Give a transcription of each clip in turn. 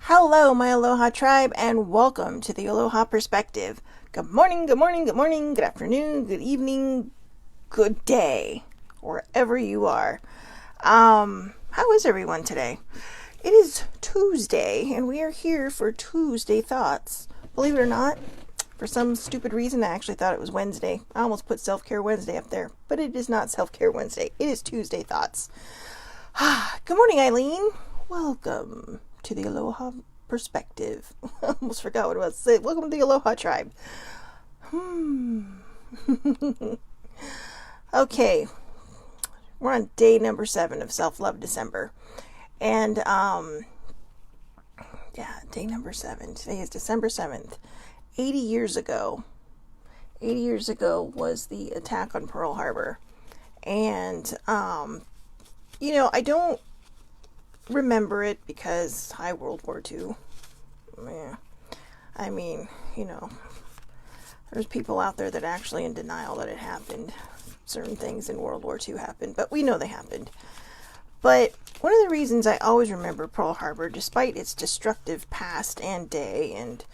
Hello, my Aloha tribe, and welcome to the Aloha Perspective. Good morning, good morning, good morning, good afternoon, good evening, good day, wherever you are. How is everyone today? It is Tuesday, and we are here for Tuesday Thoughts. Believe it or not, for some stupid reason, I actually thought it was Wednesday. I almost put Self-Care Wednesday up there, but it is not Self-Care Wednesday. It is Tuesday Thoughts. Good morning, Eileen. Welcome to the Aloha Perspective. I almost forgot what I was saying. Welcome to the Aloha tribe. Okay, we're on day number 7 of Self-Love December. And, day number 7. Today is December 7th. 80 years ago was the attack on Pearl Harbor. And, I don't remember it because World War II. Yeah. I mean, there's people out there that are actually in denial that it happened. Certain things in World War II happened, but we know they happened. But one of the reasons I always remember Pearl Harbor, despite its destructive past and day and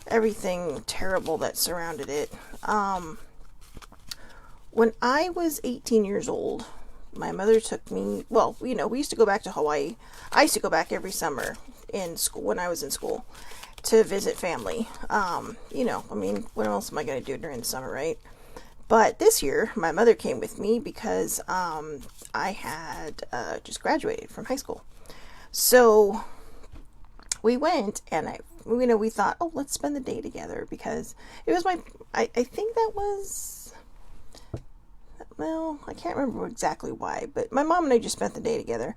everything terrible that surrounded it, when I was 18 years old, my mother took me, we used to go back to Hawaii. I used to go back every summer in school, when I was in school, to visit family. What else am I going to do during the summer, right? But this year, my mother came with me because I had just graduated from high school. So we went, and we thought, let's spend the day together, because it was I think that was, I can't remember exactly why, but my mom and I just spent the day together,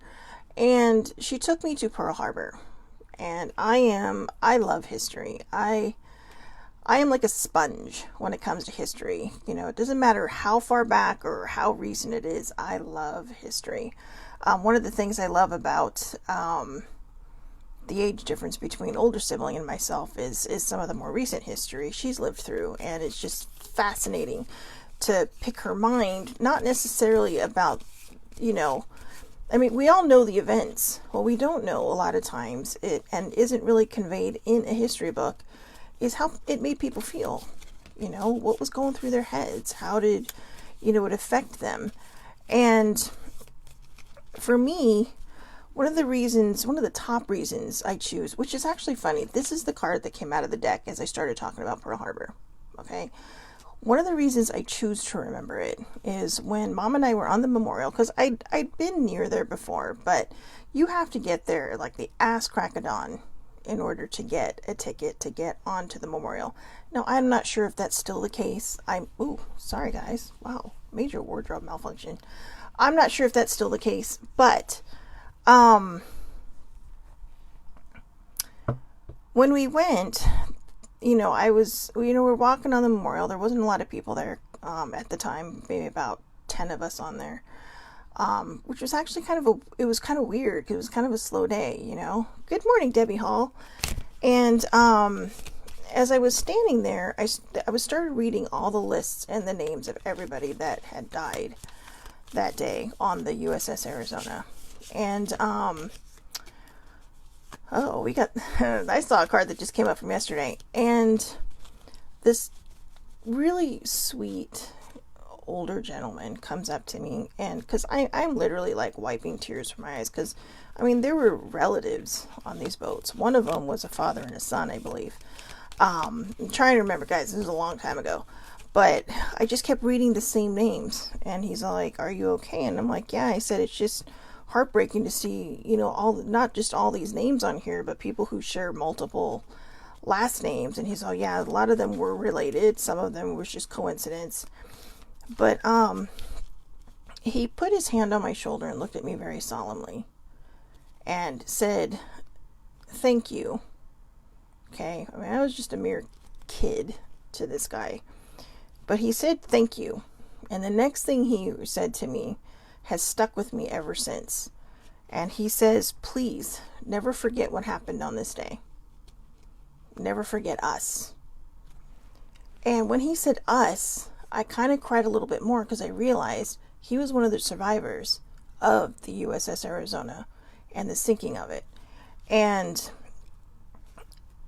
and she took me to Pearl Harbor. And I love history. I am like a sponge when it comes to history. It doesn't matter how far back or how recent it is. I love history. One of the things I love about the age difference between older sibling and myself is some of the more recent history she's lived through, and it's just fascinating to pick her mind, not necessarily about, we all know the events. What we don't know a lot of times, and isn't really conveyed in a history book, is how it made people feel. What was going through their heads? How did, it affect them? And for me, one of the top reasons I choose, which is actually funny, this is the card that came out of the deck as I started talking about Pearl Harbor. Okay? One of the reasons I choose to remember it is when Mom and I were on the memorial, because I'd been near there before, but you have to get there like the ass crack of dawn in order to get a ticket to get onto the memorial. Now, I'm not sure if that's still the case. Sorry guys. Wow, major wardrobe malfunction. I'm not sure if that's still the case, but when we went, we're walking on the memorial. There wasn't a lot of people there at the time, maybe about 10 of us on there, which was actually it was kind of weird, because it was kind of a slow day, Good morning, Debbie Hall. And as I was standing there, I started reading all the lists and the names of everybody that had died that day on the USS Arizona. And I saw a card that just came up from yesterday, and this really sweet older gentleman comes up to me, and because I'm literally like wiping tears from my eyes, because there were relatives on these boats. One of them was a father and a son, I believe. I'm trying to remember, guys, this was a long time ago, but I just kept reading the same names, and he's like, "Are you okay?" And I'm like, "Yeah." I said, "It's just heartbreaking to see, not just all these names on here, but people who share multiple last names." And he's, "Oh yeah, a lot of them were related. Some of them was just coincidence." But he put his hand on my shoulder and looked at me very solemnly and said, "Thank you." Okay, I was just a mere kid to this guy, but he said, "Thank you." And the next thing he said to me has stuck with me ever since. And he says, "Please never forget what happened on this day. Never forget us." And when he said us, I kind of cried a little bit more, because I realized he was one of the survivors of the USS Arizona and the sinking of it. And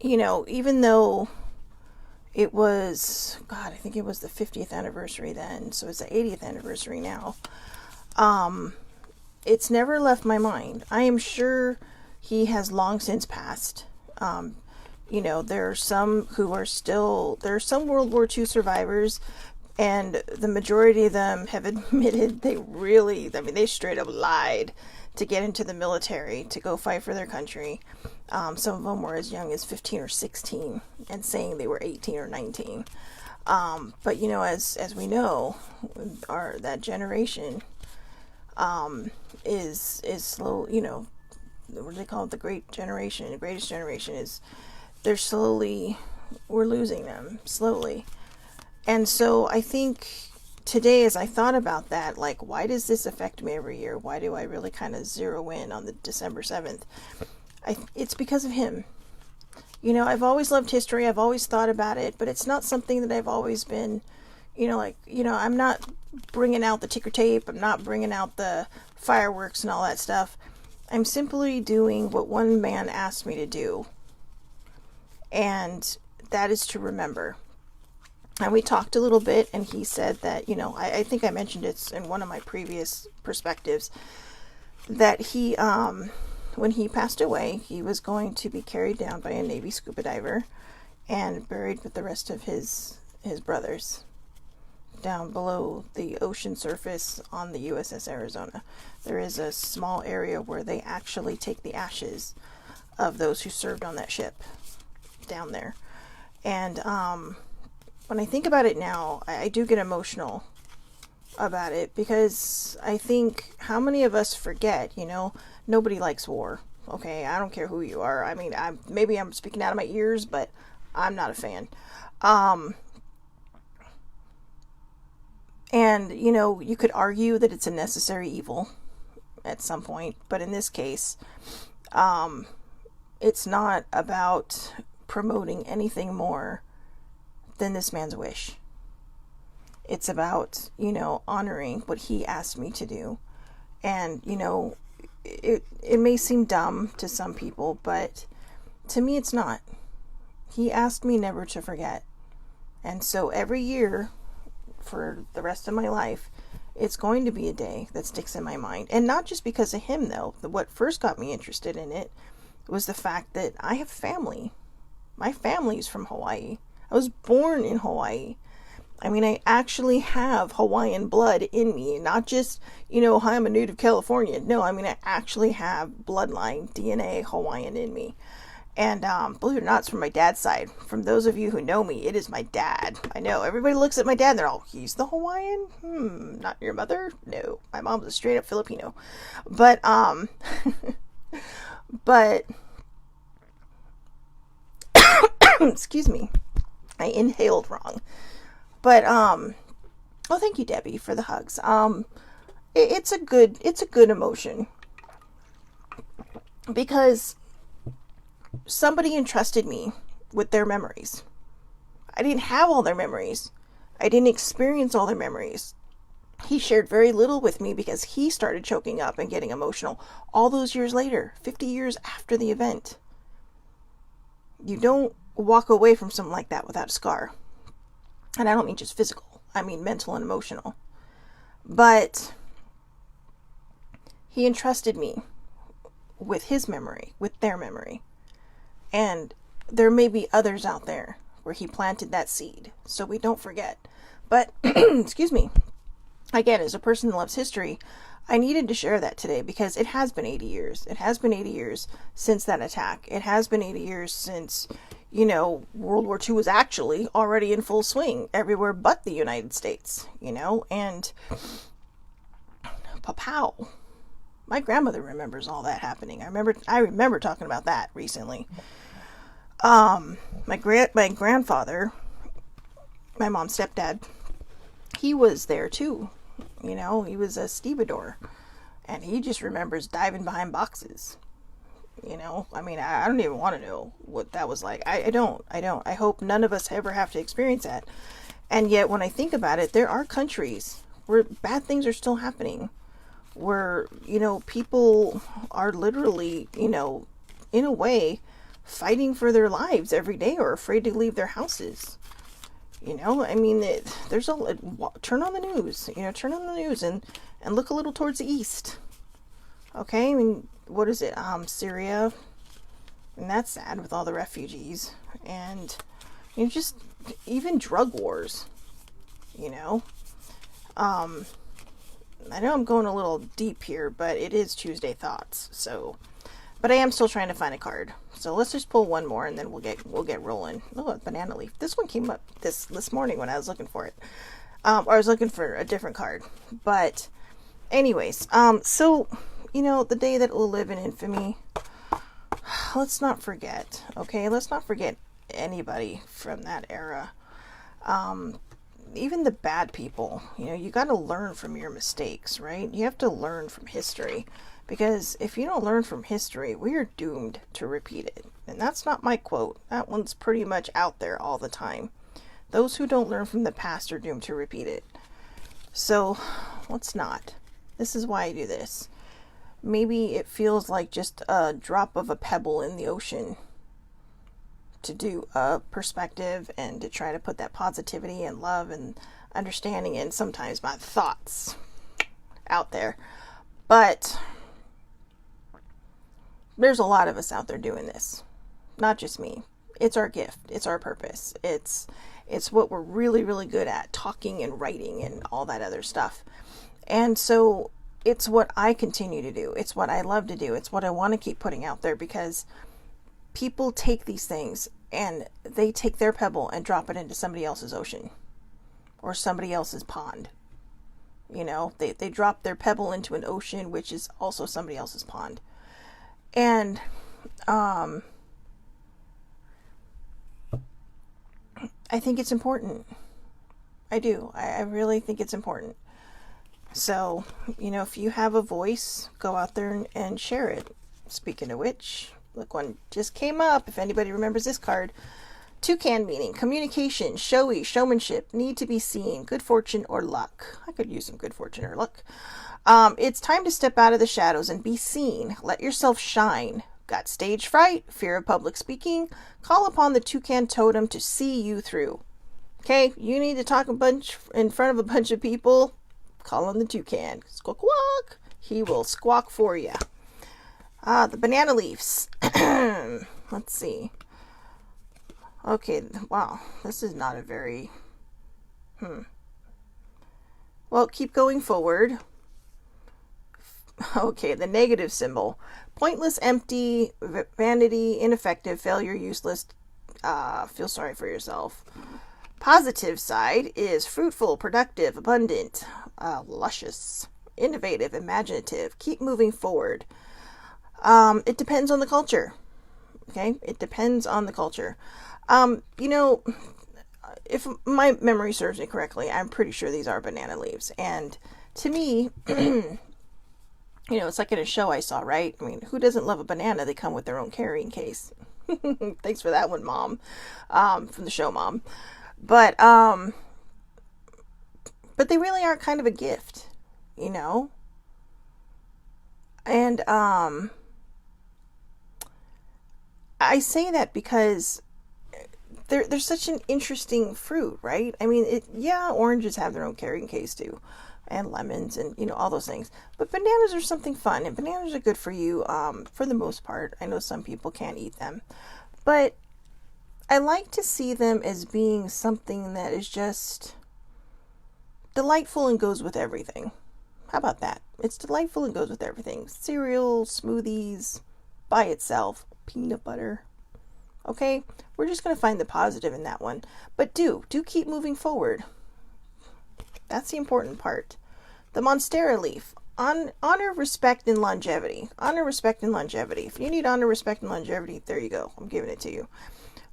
even though it was, God, I think it was the 50th anniversary then, so it's the 80th anniversary now. It's never left my mind. I am sure he has long since passed. There are some who are still, there are some World War II survivors, and the majority of them have admitted they straight up lied to get into the military, to go fight for their country. Some of them were as young as 15 or 16 and saying they were 18 or 19. But as we know, that generation is slow. What do they call it? The greatest generation is, we're losing them slowly. And so I think today, as I thought about that, like, why does this affect me every year? Why do I really kind of zero in on the December 7th? It's because of him. I've always loved history. I've always thought about it, but it's not something that I've always been, I'm not bringing out the ticker tape. I'm not bringing out the fireworks and all that stuff. I'm simply doing what one man asked me to do. And that is to remember. And we talked a little bit, and he said that, I think I mentioned it in one of my previous perspectives, that he, when he passed away, he was going to be carried down by a Navy scuba diver and buried with the rest of his brothers down below the ocean surface on the USS Arizona. There is a small area where they actually take the ashes of those who served on that ship down there. And when I think about it now, I do get emotional about it, because I think, how many of us forget, nobody likes war. Okay, I don't care who you are. I mean, maybe I'm speaking out of my ears, but I'm not a fan. And you could argue that it's a necessary evil at some point, but in this case, it's not about promoting anything more than this man's wish. It's about, honoring what he asked me to do. And, it may seem dumb to some people, but to me it's not. He asked me never to forget. And so every year for the rest of my life, it's going to be a day that sticks in my mind. And not just because of him, though. What first got me interested in it was the fact that I have family. My family's from Hawaii. I was born in Hawaii. I mean, I actually have Hawaiian blood in me, not just, hi, I'm a native Californian. No, I mean, I actually have bloodline DNA Hawaiian in me. And believe it or not, it's from my dad's side. From those of you who know me, it is my dad. I know, everybody looks at my dad and they're all, he's the Hawaiian? Not your mother? No, my mom's a straight up Filipino. But, excuse me, I inhaled wrong. But, thank you, Debbie, for the hugs. It's a good emotion, because somebody entrusted me with their memories. I didn't have all their memories. I didn't experience all their memories. He shared very little with me because he started choking up and getting emotional all those years later, 50 years after the event. You don't walk away from something like that without a scar. And I don't mean just physical. I mean mental and emotional. But he entrusted me with his memory, with their memory. And there may be others out there where he planted that seed, so we don't forget. But, excuse me, again, as a person who loves history, I needed to share that today, because it has been 80 years. It has been 80 years since that attack. It has been 80 years since, World War II was actually already in full swing everywhere but the United States, and Papow. My grandmother remembers all that happening. I remember talking about that recently. My grandfather, my mom's stepdad, he was there too. He was a stevedore, and he just remembers diving behind boxes. I mean, I don't even want to know what that was like. I don't. I hope none of us ever have to experience that. And yet, when I think about it, there are countries where bad things are still happening, where, people are literally, in a way, fighting for their lives every day or afraid to leave their houses. You know, I mean, turn on the news, turn on the news and look a little towards the east. Okay, I mean, what is it? Syria, and that's sad with all the refugees, and just even drug wars. I know I'm going a little deep here, but it is Tuesday Thoughts, so. But I am still trying to find a card. So let's just pull one more and then we'll get rolling. Oh, a banana leaf. This one came up this morning when I was looking for it. Or I was looking for a different card. But anyways, so, the day that will live in infamy, let's not forget, okay? Let's not forget anybody from that era. Even the bad people, you got to learn from your mistakes, right? You have to learn from history. Because if you don't learn from history, we are doomed to repeat it. And that's not my quote. That one's pretty much out there all the time. Those who don't learn from the past are doomed to repeat it. So, let's not. This is why I do this. Maybe it feels like just a drop of a pebble in the ocean to do a perspective and to try to put that positivity and love and understanding and sometimes my thoughts out there. But there's a lot of us out there doing this. Not just me. It's our gift. It's our purpose. It's what we're really, really good at, talking and writing and all that other stuff. And so it's what I continue to do. It's what I love to do. It's what I want to keep putting out there because people take these things and they take their pebble and drop it into somebody else's ocean or somebody else's pond. They drop their pebble into an ocean, which is also somebody else's pond. And, I think it's important. I do. I really think it's important. So, if you have a voice, go out there and share it. Speaking of which, look, one just came up. If anybody remembers this card. Toucan meaning, communication, showy, showmanship, need to be seen, good fortune or luck. I could use some good fortune or luck. It's time to step out of the shadows and be seen. Let yourself shine. Got stage fright, fear of public speaking? Call upon the toucan totem to see you through. Okay, you need to talk in front of a bunch of people? Call on the toucan. Squawk, squawk. He will squawk for you. The banana leaves. Let's see. Okay, wow, this is not a very... Well, keep going forward. Okay, the negative symbol. Pointless, empty, vanity, ineffective, failure, useless, feel sorry for yourself. Positive side is fruitful, productive, abundant, luscious, innovative, imaginative. Keep moving forward. It depends on the culture. Okay, it depends on the culture. If my memory serves me correctly, I'm pretty sure these are banana leaves. And to me, it's like in a show I saw, right? I mean, who doesn't love a banana? They come with their own carrying case. Thanks for that one, Mom, from the show, Mom. But they really are kind of a gift, And I say that because they're such an interesting fruit, right? I mean, oranges have their own carrying case too, and lemons and, all those things. But bananas are something fun, and bananas are good for you for the most part. I know some people can't eat them. But I like to see them as being something that is just delightful and goes with everything. How about that? It's delightful and goes with everything. Cereal, smoothies, by itself, peanut butter. Okay? We're just going to find the positive in that one. But do keep moving forward. That's the important part. The Monstera leaf. Honor, respect, and longevity. Honor, respect, and longevity. If you need honor, respect, and longevity, there you go. I'm giving it to you.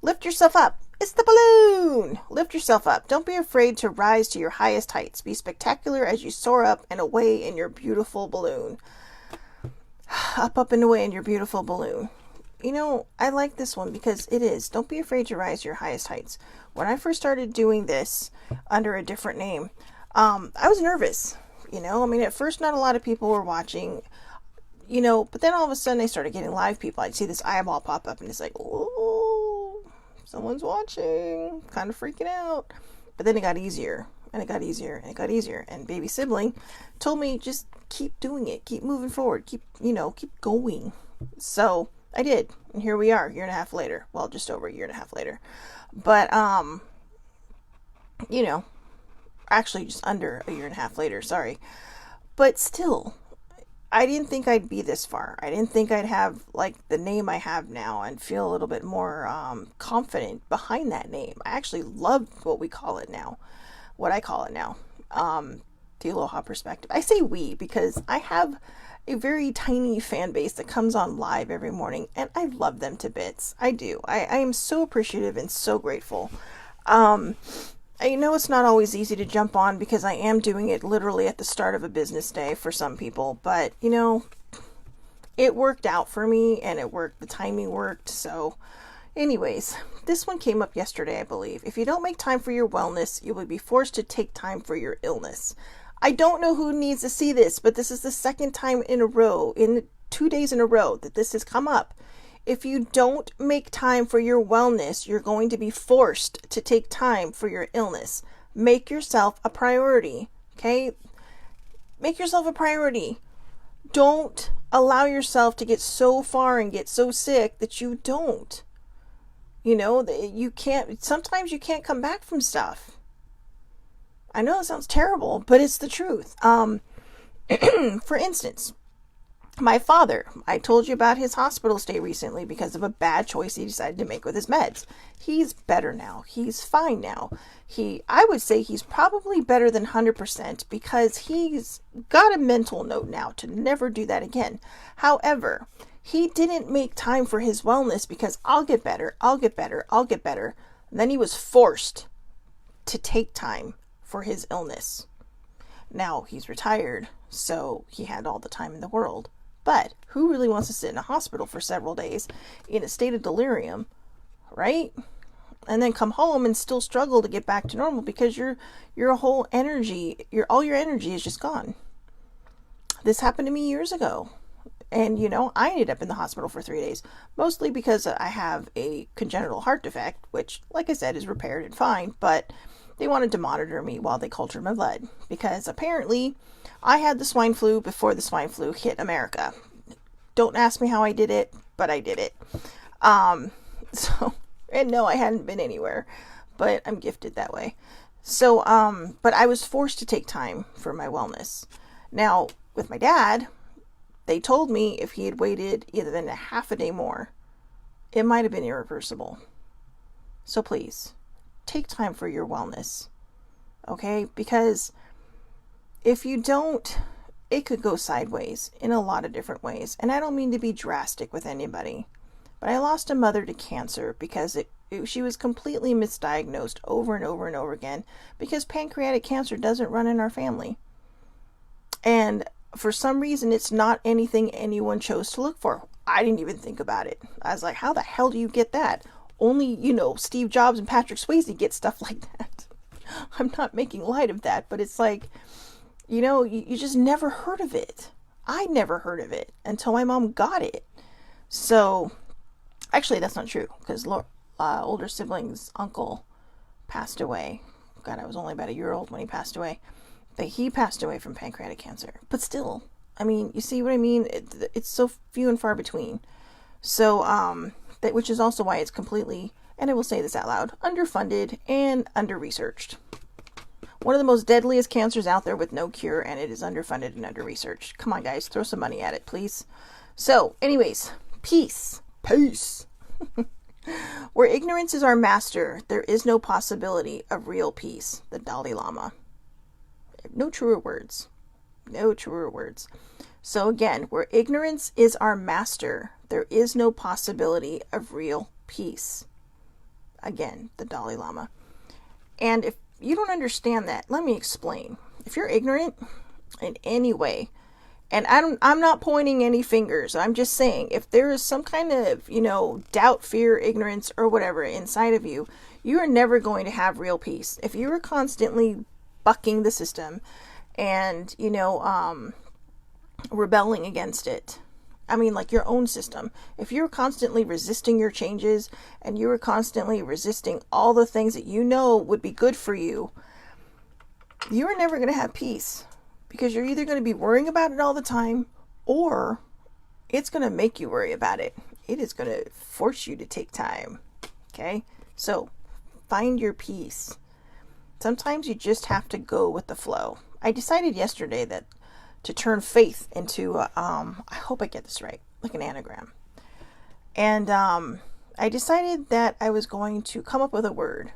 Lift yourself up. It's the balloon. Lift yourself up. Don't be afraid to rise to your highest heights. Be spectacular as you soar up and away in your beautiful balloon. Up and away in your beautiful balloon. I like this one because it is. Don't be afraid to rise to your highest heights. When I first started doing this under a different name, I was nervous. I mean, at first, not a lot of people were watching. but then all of a sudden I started getting live people. I'd see this eyeball pop up and it's like, oh, someone's watching, kind of freaking out. But then it got easier and it got easier and it got easier. And baby sibling told me, just keep doing it, keep moving forward, keep going. So I did. And here we are, a year and a half later. Well, just over a year and a half later. But, actually just under a year and a half later, sorry. But still, I didn't think I'd be this far. I didn't think I'd have like the name I have now and feel a little bit more confident behind that name. I actually love what I call it now. The Aloha perspective. I say we because I have a very tiny fan base that comes on live every morning and I love them to bits. I do. I am so appreciative and so grateful. I know it's not always easy to jump on because I am doing it literally at the start of a business day for some people, but it worked out for me and it worked. The timing worked. So anyways, this one came up yesterday, I believe. If you don't make time for your wellness, you will be forced to take time for your illness. I don't know who needs to see this, but this is the second time in a row, in 2 days in a row, that this has come up. If you don't make time for your wellness, you're going to be forced to take time for your illness. Make yourself a priority, okay? Make yourself a priority. Don't allow yourself to get so far and get so sick that you don't. Sometimes you can't come back from stuff. I know it sounds terrible, but it's the truth. For instance, my father, I told you about his hospital stay recently because of a bad choice he decided to make with his meds. He's better now. He's fine now. I would say he's probably better than 100% because he's got a mental note now to never do that again. However, he didn't make time for his wellness because I'll get better. And then he was forced to take time for his illness. Now he's retired, so he had all the time in the world. But who really wants to sit in a hospital for several days in a state of delirium, right? And then come home and still struggle to get back to normal because your whole energy, all your energy is just gone. This happened to me years ago. And, I ended up in the hospital for 3 days, mostly because I have a congenital heart defect, which, like I said, is repaired and fine, but they wanted to monitor me while they cultured my blood because apparently I had the swine flu before the swine flu hit America. Don't ask me how I did it, but I did it. And no, I hadn't been anywhere, but I'm gifted that way. So, but I was forced to take time for my wellness. Now, with my dad, they told me if he had waited either than a half a day more, it might have been irreversible. So please, take time for your wellness, okay? Because if you don't, it could go sideways in a lot of different ways. And I don't mean to be drastic with anybody, but I lost a mother to cancer because she was completely misdiagnosed over and over and over again because pancreatic cancer doesn't run in our family. And for some reason, it's not anything anyone chose to look for. I didn't even think about it. I was like, how the hell do you get that? Only, Steve Jobs and Patrick Swayze get stuff like that. I'm not making light of that, but it's like, you just never heard of it. I never heard of it until my mom got it. So, actually, that's not true, because older sibling's uncle passed away. God, I was only about a year old when he passed away. But he passed away from pancreatic cancer. But still, you see what I mean? It's so few and far between. So, which is also why it's completely, and I will say this out loud, underfunded and under-researched. One of the most deadliest cancers out there with no cure, and it is underfunded and under-researched. Come on, guys, throw some money at it, please. So, anyways, peace. Where ignorance is our master, there is no possibility of real peace. The Dalai Lama. No truer words. So again, where ignorance is our master, there is no possibility of real peace. Again, the Dalai Lama. And if you don't understand that, let me explain. If you're ignorant in any way, and I'm not pointing any fingers, I'm just saying, if there is some kind of, doubt, fear, ignorance, or whatever inside of you, you are never going to have real peace. If you are constantly bucking the system and, rebelling against it, I mean, like your own system. If you're constantly resisting your changes and you were constantly resisting all the things that you know would be good for you, you are never going to have peace, because you're either going to be worrying about it all the time, or it's going to make you worry about it. It is going to force you to take time. Okay? So find your peace. Sometimes you just have to go with the flow. I decided yesterday that to turn faith into, I hope I get this right, like an anagram. And I decided that I was going to come up with a word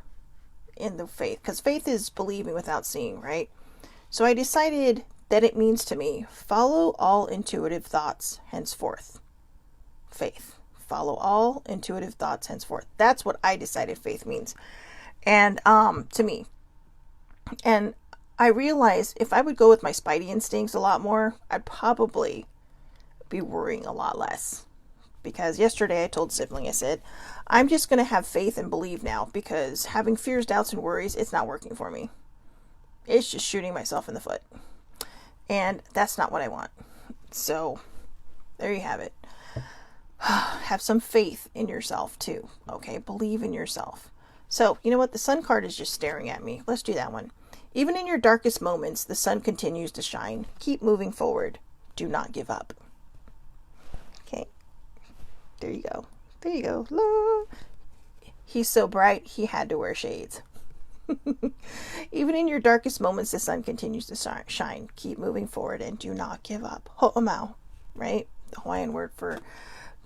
in the faith, because faith is believing without seeing, right? So I decided that it means to me, follow all intuitive thoughts henceforth. Faith. Follow all intuitive thoughts henceforth. That's what I decided faith means. And to me. And I realized if I would go with my spidey instincts a lot more, I'd probably be worrying a lot less. Because yesterday I told Sibling, I said, I'm just going to have faith and believe now, because having fears, doubts, and worries, it's not working for me. It's just shooting myself in the foot. And that's not what I want. So there you have it. Have some faith in yourself too. Okay, believe in yourself. So, you know what? The sun card is just staring at me. Let's do that one. Even in your darkest moments, the sun continues to shine. Keep moving forward. Do not give up. Okay. There you go. There you go. Love. He's so bright, he had to wear shades. Even in your darkest moments, the sun continues to shine. Keep moving forward and do not give up. Ho'omau, right? The Hawaiian word for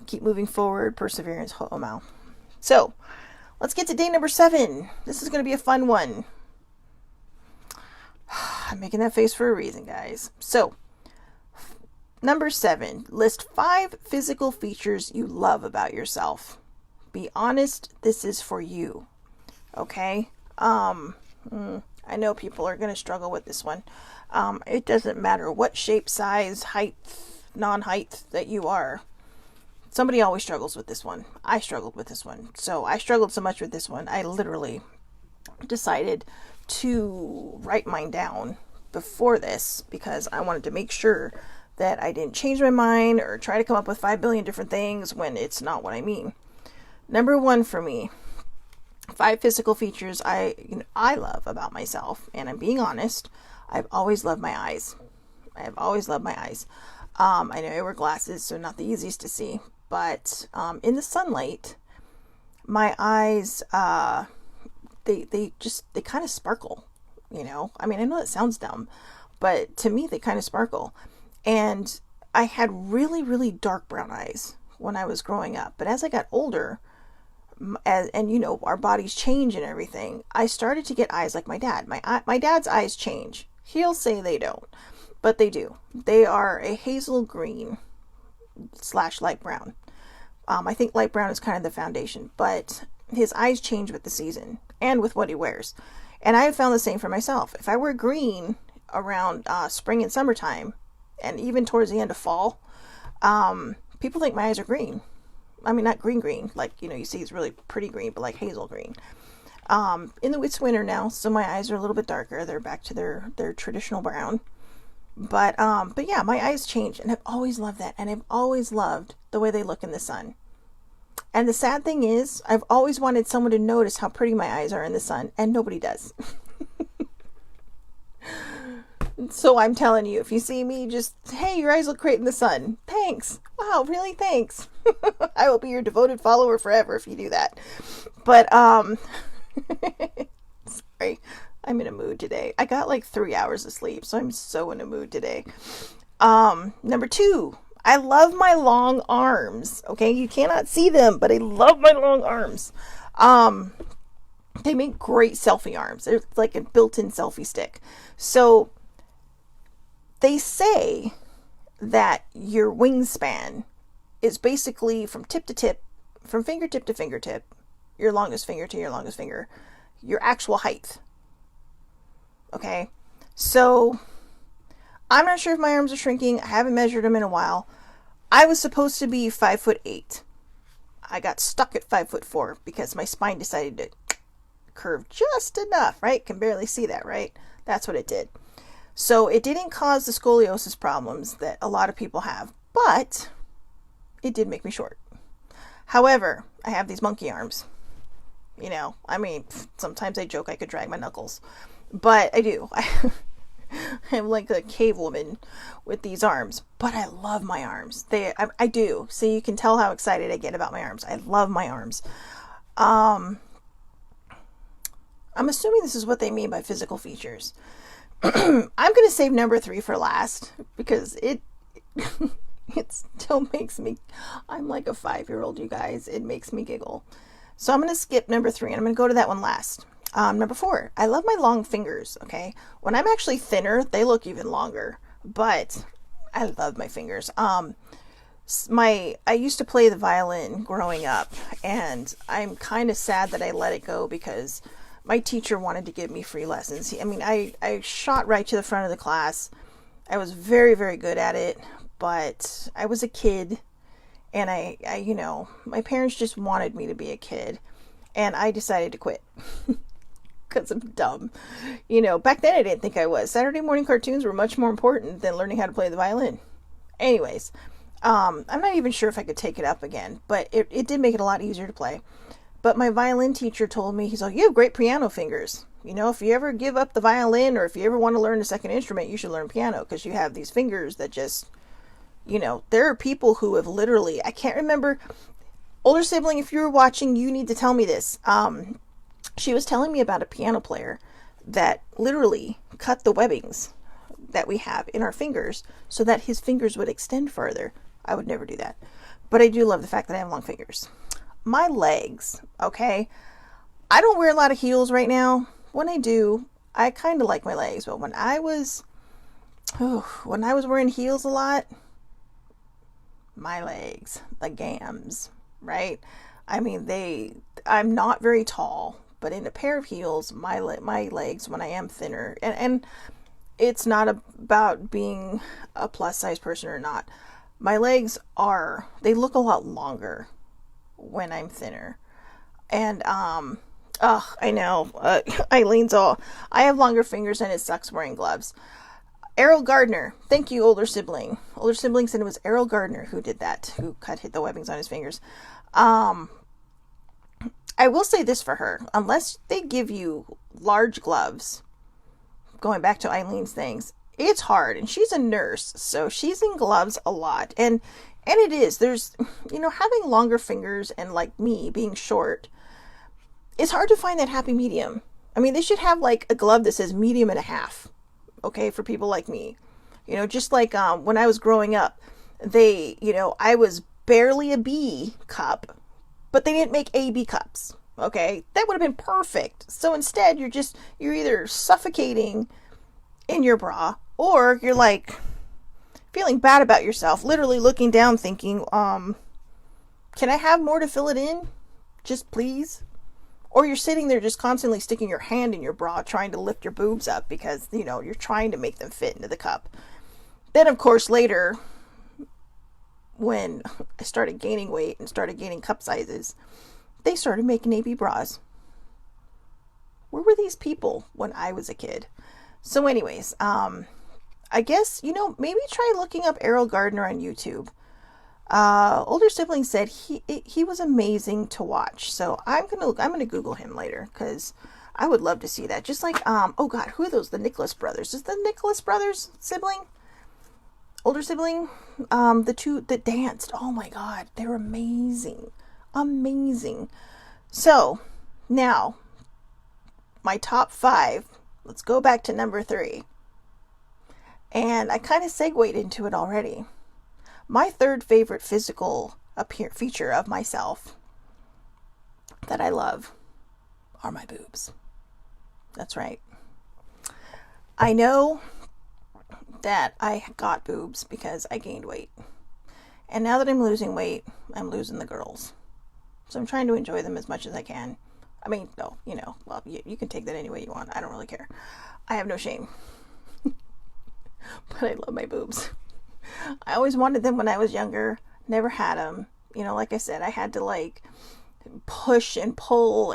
keep moving forward, perseverance, ho'omau. So, let's get to day number 7. This is going to be a fun one. I'm making that face for a reason, guys. So, number 7, list 5 physical features you love about yourself. Be honest, this is for you. Okay? I know people are going to struggle with this one. It doesn't matter what shape, size, height, non-height that you are. Somebody always struggles with this one. I struggled with this one. So I struggled so much with this one, I literally decided to write mine down before this, because I wanted to make sure that I didn't change my mind or try to come up with 5 billion different things when it's not what I mean. Number 1 for me, 5 physical features I love about myself, and I'm being honest. I've always loved my eyes. I have always loved my eyes. I know I wear glasses, so not the easiest to see, but in the sunlight, my eyes, they kind of sparkle, you know? I mean, I know that sounds dumb, but to me, they kind of sparkle. And I had really, really dark brown eyes when I was growing up, but as I got older, and you know, our bodies change and everything, I started to get eyes like my dad. My dad's eyes change. He'll say they don't, but they do. They are a hazel green / light brown. I think light brown is kind of the foundation, but his eyes change with the season and with what he wears. And I have found the same for myself. If I wear green around spring and summertime, and even towards the end of fall, people think my eyes are green. I mean, not green, like, you know, you see it's really pretty green, but like hazel green. It's winter now, so my eyes are a little bit darker. They're back to their traditional brown. But yeah, my eyes change, and I've always loved that. And I've always loved the way they look in the sun. And the sad thing is, I've always wanted someone to notice how pretty my eyes are in the sun, and nobody does. So I'm telling you, if you see me, just, hey, your eyes look great in the sun. Thanks. Wow, really? Thanks. I will be your devoted follower forever if you do that. But, sorry, I'm in a mood today. I got like 3 hours of sleep, so I'm so in a mood today. Number 2, I love my long arms. Okay, you cannot see them, but I love my long arms. They make great selfie arms. They're like a built-in selfie stick. So they say that your wingspan is basically from tip to tip, from fingertip to fingertip, your longest finger to your longest finger, your actual height. Okay, so I'm not sure if my arms are shrinking. I haven't measured them in a while. I was supposed to be 5'8". I got stuck at 5'4" because my spine decided to curve just enough, right? Can barely see that, right? That's what it did. So it didn't cause the scoliosis problems that a lot of people have, but it did make me short. However, I have these monkey arms. You know, I mean, sometimes I joke I could drag my knuckles, but I do. I'm like a cave woman with these arms, but I love my arms. I do. So you can tell how excited I get about my arms. I love my arms. I'm assuming this is what they mean by physical features. I'm going to save number 3 for last because it still makes me, I'm like a 5-year-old, you guys. It makes me giggle. So I'm going to skip number 3 and I'm going to go to that one last. Number 4, I love my long fingers, okay? When I'm actually thinner, they look even longer, but I love my fingers. I used to play the violin growing up, and I'm kind of sad that I let it go because my teacher wanted to give me free lessons. I shot right to the front of the class. I was very, very good at it, but I was a kid, and I my parents just wanted me to be a kid, and I decided to quit. Because I'm dumb. Back then I didn't think I was. Saturday morning cartoons were much more important than learning how to play the violin. Anyways, I'm not even sure if I could take it up again, but it did make it a lot easier to play. But my violin teacher told me, he's like, you have great piano fingers. If you ever give up the violin or if you ever want to learn a second instrument, you should learn piano because you have these fingers that just, there are people who have literally, I can't remember, older sibling, if you're watching, you need to tell me this. She was telling me about a piano player that literally cut the webbings that we have in our fingers so that his fingers would extend further. I would never do that. But I do love the fact that I have long fingers. My legs, okay? I don't wear a lot of heels right now. When I do, I kind of like my legs. But when I was wearing heels a lot, my legs, the gams, right? I'm not very tall. But in a pair of heels, my legs, when I am thinner, and it's not about being a plus size person or not. My legs they look a lot longer when I'm thinner. And, I know, Eileen's I have longer fingers and it sucks wearing gloves. Errol Gardner, thank you, older sibling. Older sibling said it was Errol Gardner who did that, who hit the webbings on his fingers. I will say this for her, unless they give you large gloves, going back to Eileen's things, it's hard, and she's a nurse, so she's in gloves a lot, and it is, there's, having longer fingers and like me being short, it's hard to find that happy medium. They should have like a glove that says medium and a half, okay, for people like me, just like when I was growing up, I was barely a B cup, but they didn't make AB cups. Okay, that would have been perfect. So instead, you're either suffocating in your bra, or you're like feeling bad about yourself, literally looking down, thinking, can I have more to fill it in? Just please. Or you're sitting there just constantly sticking your hand in your bra, trying to lift your boobs up because you're trying to make them fit into the cup. Then, of course, later, when I started gaining weight and started gaining cup sizes, they started making AB bras. Where were these people when I was a kid? So anyways, I guess, maybe try looking up Errol Gardner on YouTube. Older sibling said he was amazing to watch. So I'm gonna Google him later because I would love to see that. Just like, oh God, who are those? The Nicholas brothers. Is the Nicholas brothers sibling? Older sibling? The two that danced. Oh my God, they're amazing. Amazing. So now my top 5, let's go back to number 3. And I kind of segued into it already. My third favorite physical feature of myself that I love are my boobs. That's right. I know that I got boobs because I gained weight. And now that I'm losing weight, I'm losing the girls. So I'm trying to enjoy them as much as I can. No, well, you can take that any way you want. I don't really care. I have no shame. But I love my boobs. I always wanted them when I was younger. Never had them. Like I said, I had to push and pull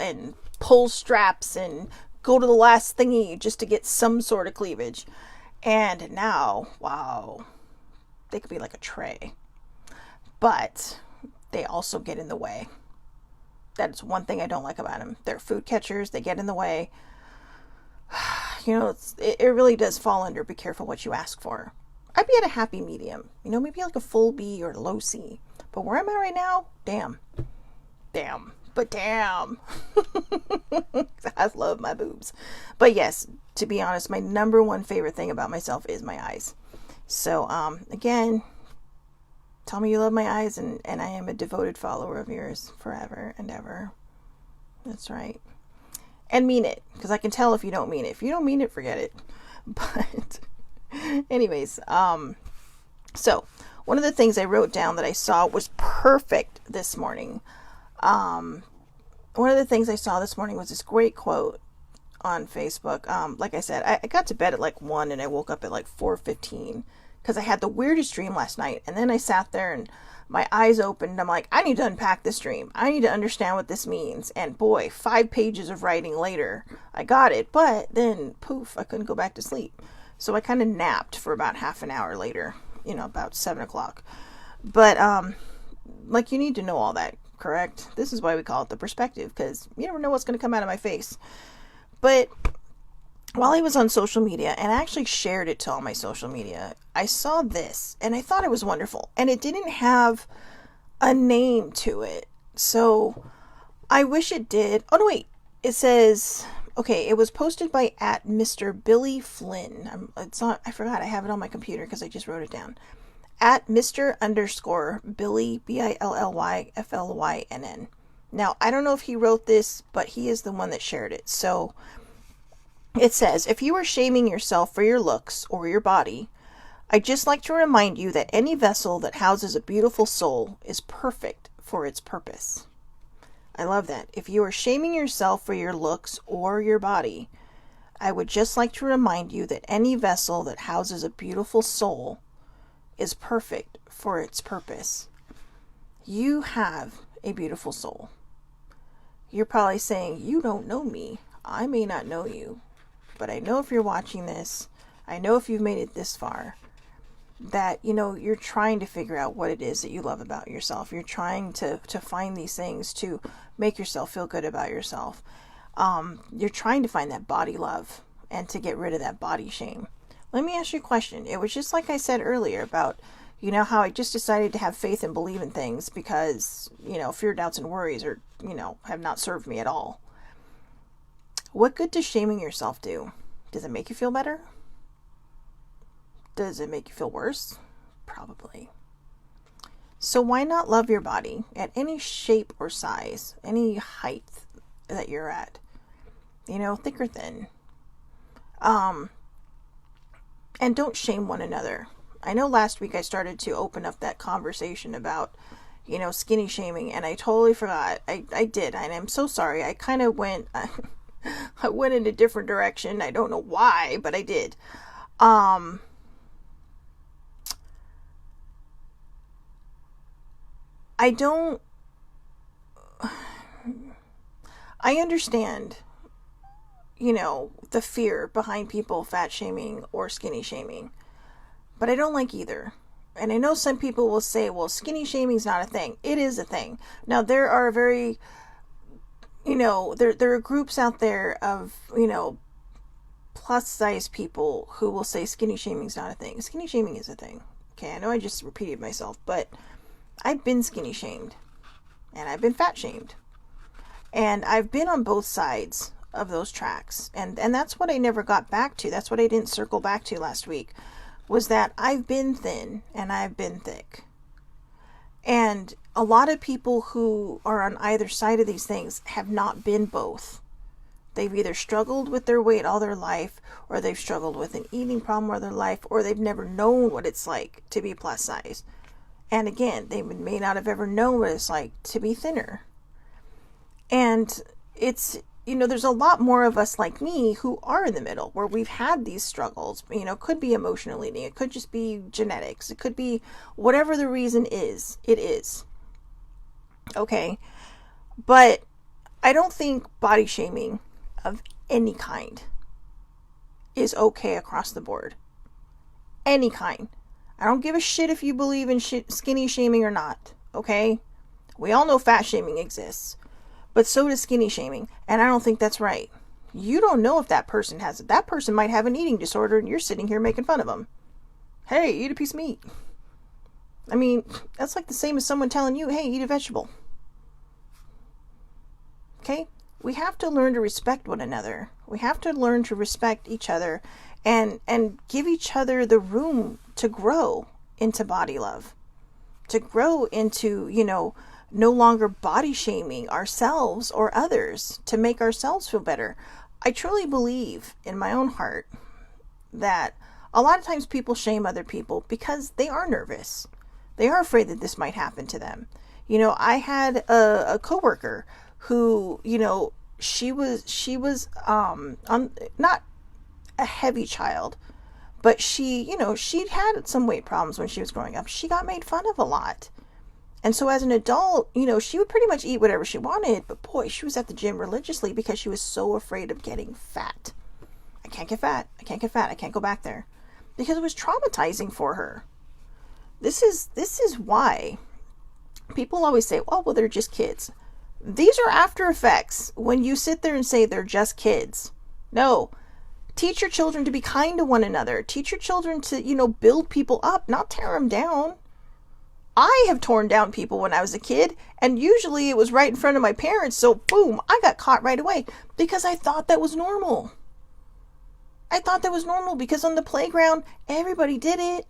straps and go to the last thingy just to get some sort of cleavage. And now, wow, they could be like a tray. but they also get in the way. That's one thing I don't like about them. They're food catchers. They get in the way. You know, it really does fall under be careful what you ask for. I'd be at a happy medium. You know, maybe like a full B or a low C. But where I'm at right now, damn. But damn. I love my boobs. But yes, to be honest, my number one favorite thing about myself is my eyes. So, again, tell me you love my eyes, and I am a devoted follower of yours forever and ever. That's right. And mean it, because I can tell if you don't mean it. If you don't mean it, forget it. But anyways, so one of the things I wrote down that I saw was perfect this morning. One of the things I saw this morning was this great quote on Facebook. Like I said, I got to bed at like 1 and I woke up at like 4:15 because I had the weirdest dream last night. And then I sat there and my eyes opened and I'm like, I need to unpack this dream. I need to understand what this means. And boy, 5 pages of writing later, I got it. But then poof, I couldn't go back to sleep. So I kind of napped for about half an hour later, you know, about 7 o'clock. But, like, you need to know all that, correct? This is why we call it the perspective, because you never know what's going to come out of my face. But while I was on social media, and I actually shared it to all my social media, I saw this, and I thought it was wonderful. And it didn't have a name to it. So I wish it did. Oh, no, wait. It says... Okay, it was posted by @Mr. Billy Flynn. It's not, I forgot, I have it on my computer because I just wrote it down. @Mr_Billy, BILLYFLYNN. Now, I don't know if he wrote this, but he is the one that shared it. So, it says, if you are shaming yourself for your looks or your body, I'd just like to remind you that any vessel that houses a beautiful soul is perfect for its purpose. I love that. If you are shaming yourself for your looks or your body, I would just like to remind you that any vessel that houses a beautiful soul is perfect for its purpose. You have a beautiful soul. You're probably saying, you don't know me. I may not know you, but I know if you're watching this, I know if you've made it this far, that, you know, you're trying to figure out what it is that you love about yourself. You're trying to find these things to make yourself feel good about yourself. You're trying to find that body love and to get rid of that body shame. Let me ask you a question. It was just like I said earlier about, you know, how I just decided to have faith and believe in things because, you know, fear, doubts, and worries are, you know, have not served me at all. What good does shaming yourself do? Does it make you feel better? Does it make you feel worse? Probably. So why not love your body at any shape or size, any height that you're at? You know, thick or thin. And don't shame one another. I know last week I started to open up that conversation about, you know, skinny shaming, and I totally forgot. I did, and I'm so sorry. I kind of went, I went in a different direction. I don't know why, but I did. I understand, you know, the fear behind people fat shaming or skinny shaming, but I don't like either. And I know some people will say, well, skinny shaming is not a thing. It is a thing. Now, there are very, you know, there are groups out there of, you know, plus size people who will say skinny shaming is not a thing. Skinny shaming is a thing. Okay, I know I just repeated myself, but I've been skinny shamed and I've been fat shamed, and I've been on both sides of those tracks. And that's what I never got back to. That's what I didn't circle back to last week, was that I've been thin and I've been thick. And a lot of people who are on either side of these things have not been both. They've either struggled with their weight all their life, or they've struggled with an eating problem all their life, or they've never known what it's like to be plus size. And again, they may not have ever known what it's like to be thinner. And it's, you know, there's a lot more of us like me who are in the middle, where we've had these struggles. You know, it could be emotional eating. It could just be genetics. It could be whatever the reason is. It is. Okay. But I don't think body shaming of any kind is okay across the board. Any kind. I don't give a shit if you believe in skinny shaming or not. okay? We all know fat shaming exists, but so does skinny shaming, and I don't think that's right. You don't know if that person has it. That person might have an eating disorder, and you're sitting here making fun of them. Hey, eat a piece of meat. I mean, that's like the same as someone telling you, hey, eat a vegetable. Okay? We have to learn to respect one another. We have to learn to respect each other and give each other the room to grow into body love, to grow into, no longer body shaming ourselves or others, to make ourselves feel better. I truly believe in my own heart that a lot of times people shame other people because they are nervous. They are afraid that this might happen to them. I had a coworker who, she was not a heavy child, but she'd had some weight problems when she was growing up. She got made fun of a lot. And so as an adult, she would pretty much eat whatever she wanted, but boy, she was at the gym religiously because she was so afraid of getting fat. I can't get fat. I can't get fat. I can't go back there. Because it was traumatizing for her. This is why people always say, oh, well, they're just kids. These are after effects when you sit there and say they're just kids. No. Teach your children to be kind to one another. Teach your children to, build people up, not tear them down. I have torn down people when I was a kid, and usually it was right in front of my parents, so boom, I got caught right away because I thought that was normal. I thought that was normal because on the playground, everybody did it.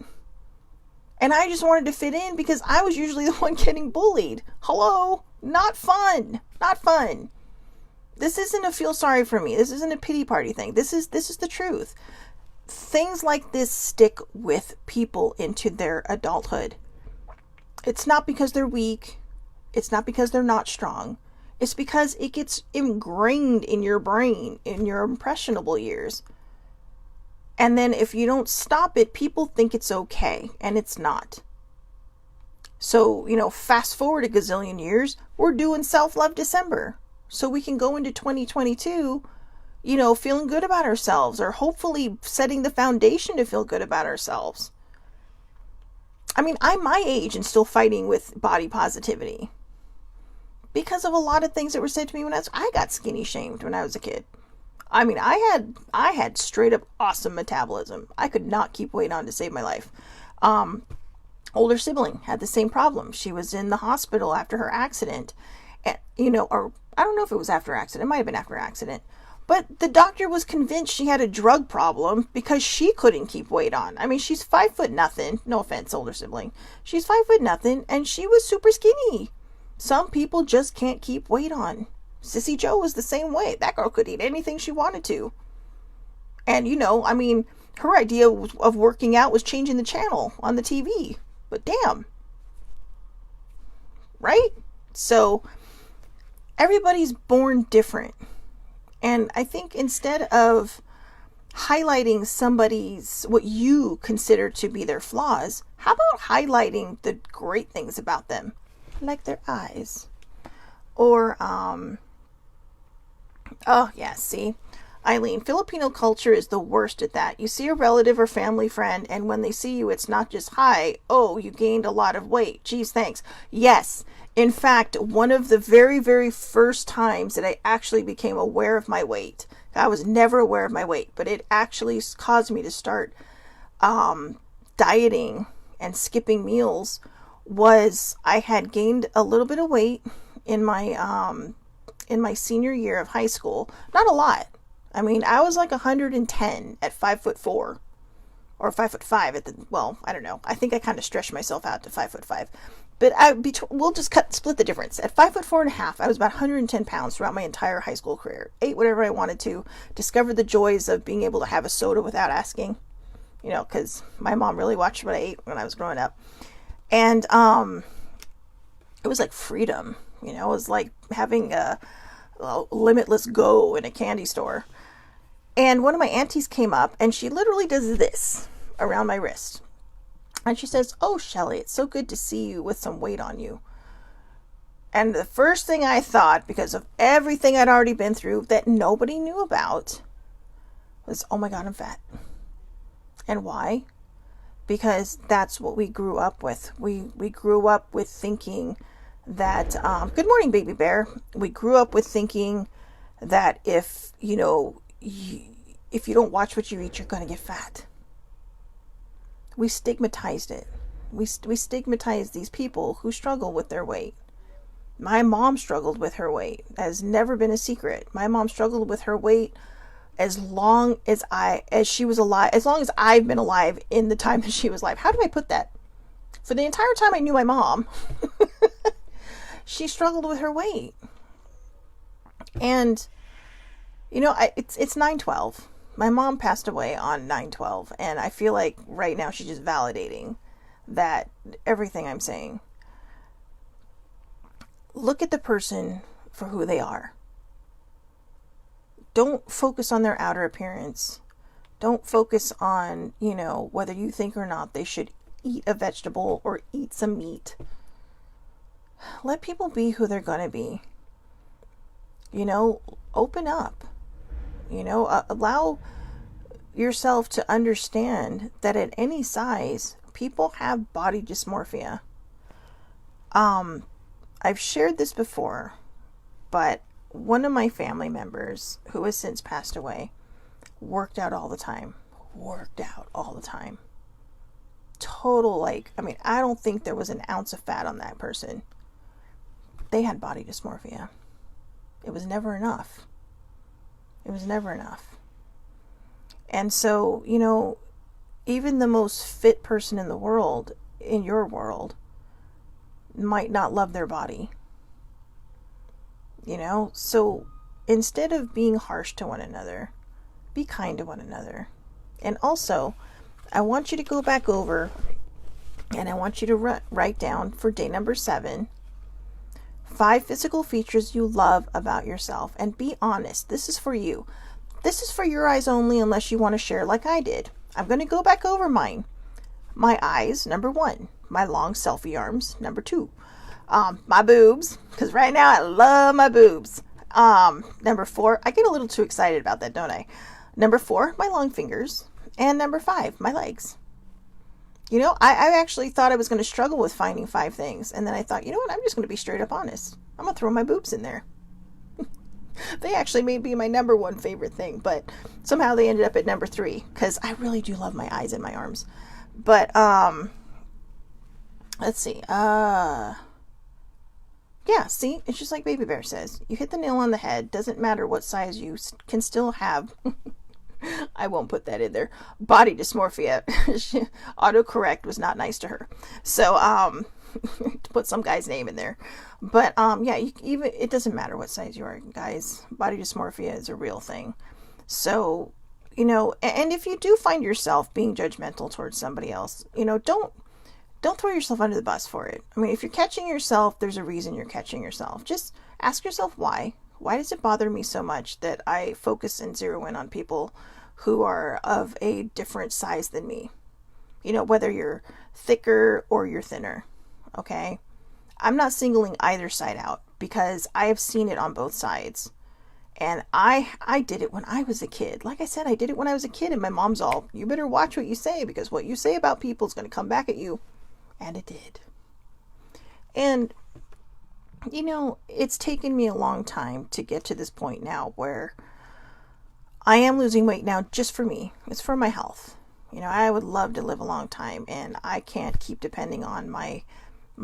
And I just wanted to fit in because I was usually the one getting bullied. Hello? Not fun. Not fun. This isn't a feel sorry for me. This isn't a pity party thing. This is the truth. Things like this stick with people into their adulthood. It's not because they're weak. It's not because they're not strong. It's because it gets ingrained in your brain in your impressionable years. And then if you don't stop it, people think it's okay, and it's not. So, fast forward a gazillion years, we're doing Self-Love December. So we can go into 2022, feeling good about ourselves, or hopefully setting the foundation to feel good about ourselves. I mean, I'm my age and still fighting with body positivity because of a lot of things that were said to me when I got skinny shamed when I was a kid. I mean, I had straight up awesome metabolism. I could not keep weight on to save my life. Older sibling had the same problem. She was in the hospital after her accident, and, or I don't know if it was after accident. It might have been after accident. But the doctor was convinced she had a drug problem because she couldn't keep weight on. I mean, she's 5'0". No offense, older sibling. She's 5'0", and she was super skinny. Some people just can't keep weight on. Sissy Joe was the same way. That girl could eat anything she wanted to. And, her idea of working out was changing the channel on the TV. But damn. Right? So, everybody's born different. And I think instead of highlighting what you consider to be their flaws, how about highlighting the great things about them? Like their eyes. Or, see, Eileen, Filipino culture is the worst at that. You see a relative or family friend, and when they see you, it's not just, hi, oh, you gained a lot of weight. Geez, thanks. Yes. In fact, one of the very, very first times that I actually became aware of my weight, I was never aware of my weight, but it actually caused me to start dieting and skipping meals, was I had gained a little bit of weight in my senior year of high school. Not a lot. I mean, I was like 110 at 5'4", or 5'5" at I don't know. I think I kind of stretched myself out to 5'5". But we'll just split the difference. At 5'4.5", I was about 110 pounds throughout my entire high school career. Ate whatever I wanted to. Discovered the joys of being able to have a soda without asking. Because my mom really watched what I ate when I was growing up. And it was like freedom. It was like having a limitless go in a candy store. And one of my aunties came up, and she literally does this around my wrist. And she says, oh, Shelly, it's so good to see you with some weight on you. And the first thing I thought, because of everything I'd already been through that nobody knew about, was, oh my God, I'm fat. And why? because that's what we grew up with. We grew up with thinking that, good morning, baby bear. We grew up with thinking that if, if you don't watch what you eat, you're going to get fat. We stigmatized it. We stigmatized these people who struggle with their weight. My mom struggled with her weight. That has never been a secret. My mom struggled with her weight as long as she was alive, as long as I've been alive in the time that she was alive. How do I put that? For the entire time I knew my mom, she struggled with her weight. And, it's 9/12. My mom passed away on 9/12, and I feel like right now she's just validating that everything I'm saying. Look at the person for who they are. Don't focus on their outer appearance. Don't focus on, whether you think or not they should eat a vegetable or eat some meat. Let people be who they're going to be. Open up. Allow yourself to understand that at any size, people have body dysmorphia. I've shared this before, but one of my family members, who has since passed away, worked out all the time. Total, I don't think there was an ounce of fat on that person. They had body dysmorphia. It was never enough. And so, even the most fit person in the world, in your world, might not love their body. So instead of being harsh to one another, be kind to one another. And also, I want you to go back over and I want you to write down for day number 7, 5 physical features you love about yourself, and be honest. This is for you. This is for your eyes only, unless you want to share like I did. I'm going to go back over mine. My eyes, number 1. My long selfie arms, number 2. My boobs, because right now I love my boobs. Number 4, I get a little too excited about that, don't I? Number 4, my long fingers. And number 5, my legs. I actually thought I was going to struggle with finding 5 things. And then I thought, I'm just going to be straight up honest. I'm going to throw my boobs in there. They actually may be my number 1 favorite thing, but somehow they ended up at number 3, because I really do love my eyes and my arms. But, let's see. Yeah, see, it's just like Baby Bear says. You hit the nail on the head. Doesn't matter what size you can still have. I won't put that in there. Body dysmorphia. Autocorrect was not nice to her. So, to put some guy's name in there. But, yeah, it doesn't matter what size you are, guys. Body dysmorphia is a real thing. So, and if you do find yourself being judgmental towards somebody else, don't throw yourself under the bus for it. I mean, if you're catching yourself, there's a reason you're catching yourself. Just ask yourself why. Why does it bother me so much that I focus and zero in on people who are of a different size than me? Whether you're thicker or you're thinner. Okay? I'm not singling either side out, because I have seen it on both sides. And I did it when I was a kid. Like I said, I did it when I was a kid, and my mom's all, you better watch what you say, because what you say about people is going to come back at you. And it did. And, it's taken me a long time to get to this point now where I am losing weight now just for me. It's for my health. I would love to live a long time, and I can't keep depending on my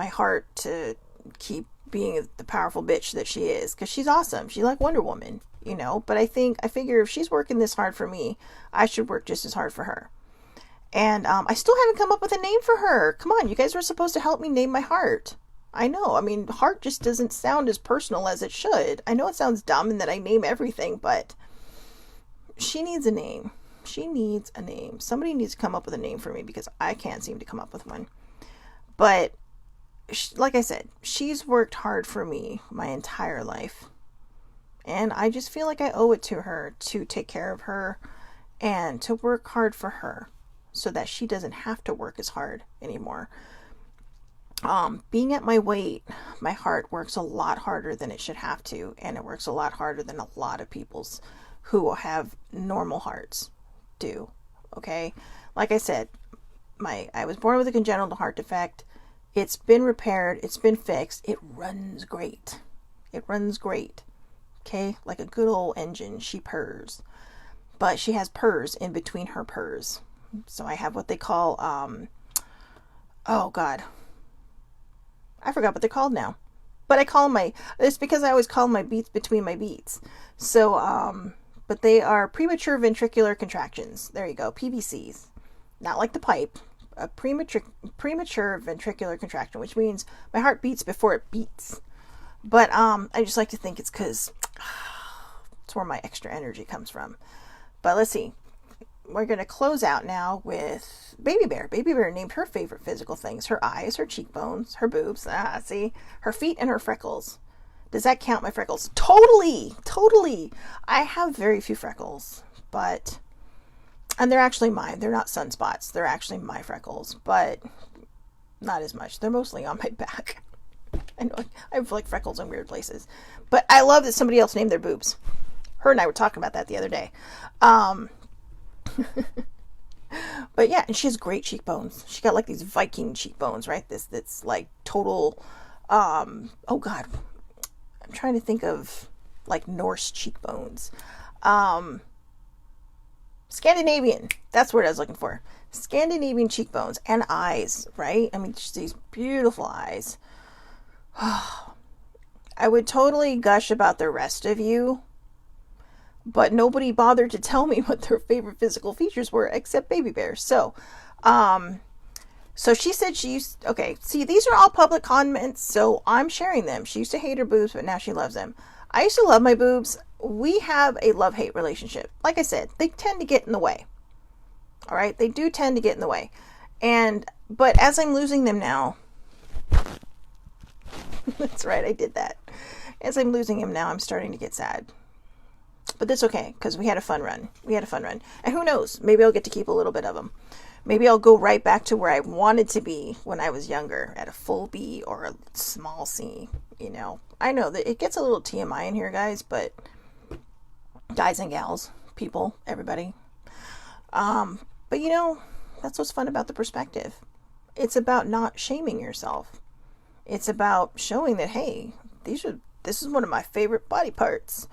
heart to keep being the powerful bitch that she is, because she's awesome. She's like Wonder Woman, but I figure if she's working this hard for me, I should work just as hard for her. And I still haven't come up with a name for her. Come on, you guys were supposed to help me name my heart. I know. I mean, heart just doesn't sound as personal as it should. I know it sounds dumb and that I name everything, but she needs a name. She needs a name. Somebody needs to come up with a name for me, because I can't seem to come up with one. But like I said, she's worked hard for me my entire life. And I just feel like I owe it to her to take care of her and to work hard for her, so that she doesn't have to work as hard anymore. Being at my weight, my heart works a lot harder than it should have to, and it works a lot harder than a lot of people's who have normal hearts do. Okay? Like I said, I was born with a congenital heart defect. It's been repaired. It's been fixed. It runs great. It runs great. Okay? Like a good old engine. She purrs. But she has purrs in between her purrs. So I have what they call, oh God. I forgot what they're called now. But I call them it's because I always call them my beats between my beats. So, but they are premature ventricular contractions. There you go. PVCs. Not like the pipe. A premature ventricular contraction, which means my heart beats before it beats. But I just like to think it's because it's where my extra energy comes from. But let's see. We're going to close out now with Baby Bear. Baby Bear named her favorite physical things. Her eyes, her cheekbones, her boobs. See? Her feet and her freckles. Does that count, my freckles? Totally! Totally! I have very few freckles. But... And they're actually mine. They're not sunspots. They're actually my freckles. But not as much. They're mostly on my back. I know I have like freckles in weird places. But I love that somebody else named their boobs. Her and I were talking about that the other day. But yeah, and she has great cheekbones. She got like these Viking cheekbones, right? That's like total, oh God. I'm trying to think of like Norse cheekbones. Scandinavian. That's what I was looking for. Scandinavian cheekbones and eyes, right? I mean, just these beautiful eyes. I would totally gush about the rest of you, but nobody bothered to tell me what their favorite physical features were except Baby Bear. So she said she used, okay, see, these are all public comments, so I'm sharing them. She used to hate her boobs, but now she loves them. I used to love my boobs. We have a love-hate relationship. Like I said, they tend to get in the way. All right? They do tend to get in the way. But as I'm losing them now, that's right, I did that. As I'm losing him now, I'm starting to get sad. But that's okay, because we had a fun run. And who knows? Maybe I'll get to keep a little bit of them. Maybe I'll go right back to where I wanted to be when I was younger, at a full B or a small C, you know. I know that it gets a little TMI in here, guys, but guys and gals, people, everybody. But you know, that's what's fun about the perspective. It's about not shaming yourself. It's about showing that, hey, this is one of my favorite body parts.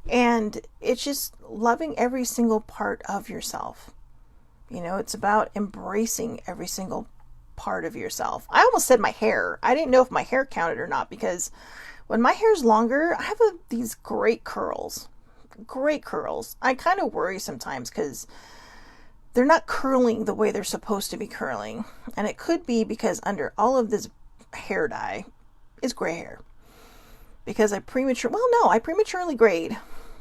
And it's just loving every single part of yourself. You know, it's about embracing every single part of yourself. I almost said my hair. I didn't know if my hair counted or not, because when my hair's longer, I have these great curls. Great curls. I kind of worry sometimes because they're not curling the way they're supposed to be curling. And it could be because under all of this hair dye is gray hair. Because I prematurely grayed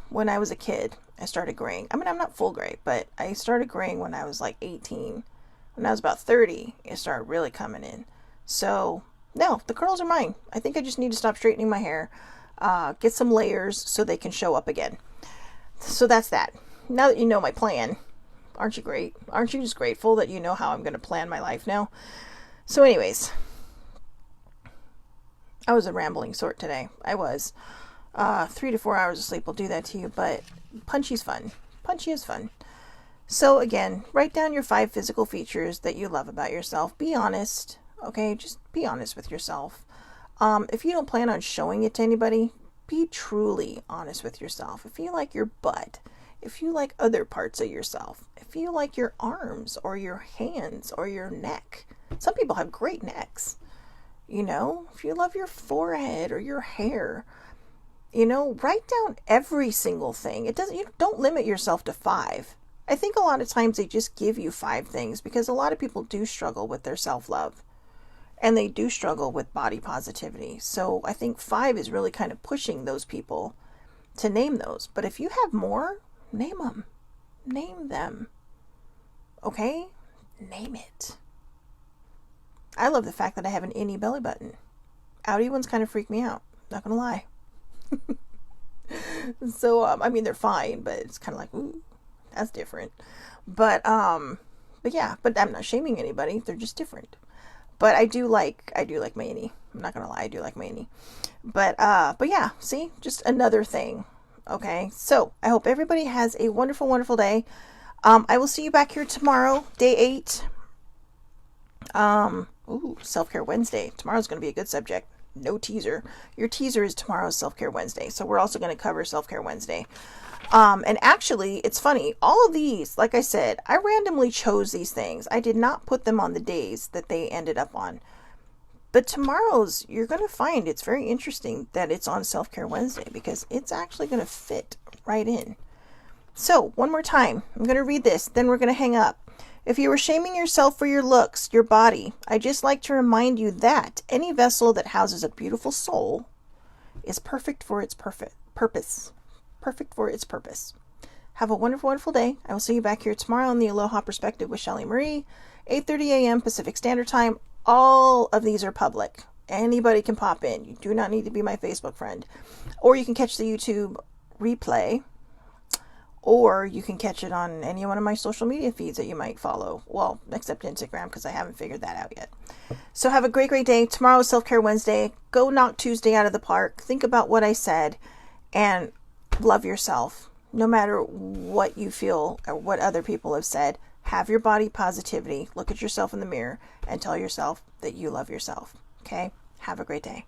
when I was a kid. I started graying. I mean, I'm not full gray, but I started graying when I was like 18. When I was about 30, it started really coming in. So, no, the curls are mine. I think I just need to stop straightening my hair, get some layers so they can show up again. So that's that. Now that you know my plan, aren't you great? Aren't you just grateful that you know how I'm going to plan my life now? So anyways, I was a rambling sort today. I was. 3 to 4 hours of sleep will do that to you, but punchy's fun. Punchy is fun. So again, write down your 5 physical features that you love about yourself. Be honest, okay? Just be honest with yourself. If you don't plan on showing it to anybody, be truly honest with yourself. If you like your butt, if you like other parts of yourself, if you like your arms or your hands or your neck. Some people have great necks. You know, if you love your forehead or your hair, you know, write down every single thing. You don't limit yourself to 5. I think a lot of times they just give you 5 things because a lot of people do struggle with their self-love and they do struggle with body positivity. So I think 5 is really kind of pushing those people to name those. But if you have more, name them. Name them. Okay? Name it. I love the fact that I have an innie belly button. Outie ones kind of freak me out. Not gonna lie. So, I mean, they're fine, but it's kind of like, ooh, that's different. But yeah, but I'm not shaming anybody. They're just different. But I do like my innie. I'm not gonna lie, I do like my innie. But yeah, see, just another thing. Okay, so I hope everybody has a wonderful, wonderful day. I will see you back here tomorrow, day 8. Ooh, Self-Care Wednesday. Tomorrow's going to be a good subject. No teaser. Your teaser is tomorrow's Self-Care Wednesday. So we're also going to cover Self-Care Wednesday. And actually, it's funny. All of these, like I said, I randomly chose these things. I did not put them on the days that they ended up on. But tomorrow's, you're going to find it's very interesting that it's on Self-Care Wednesday because it's actually going to fit right in. So, one more time. I'm going to read this, then we're going to hang up. If you were shaming yourself for your looks, your body, I'd just like to remind you that any vessel that houses a beautiful soul is perfect for its purpose. Perfect for its purpose. Have a wonderful, wonderful day. I will see you back here tomorrow on the Aloha Perspective with Shelly Marie, 8:30 a.m. Pacific Standard Time. All of these are public. Anybody can pop in. You do not need to be my Facebook friend. Or you can catch the YouTube replay. Or you can catch it on any one of my social media feeds that you might follow. Well, except Instagram, because I haven't figured that out yet. So have a great, great day. Tomorrow is Self-Care Wednesday. Go knock Tuesday out of the park. Think about what I said. And love yourself. No matter what you feel or what other people have said. Have your body positivity. Look at yourself in the mirror and tell yourself that you love yourself. Okay? Have a great day.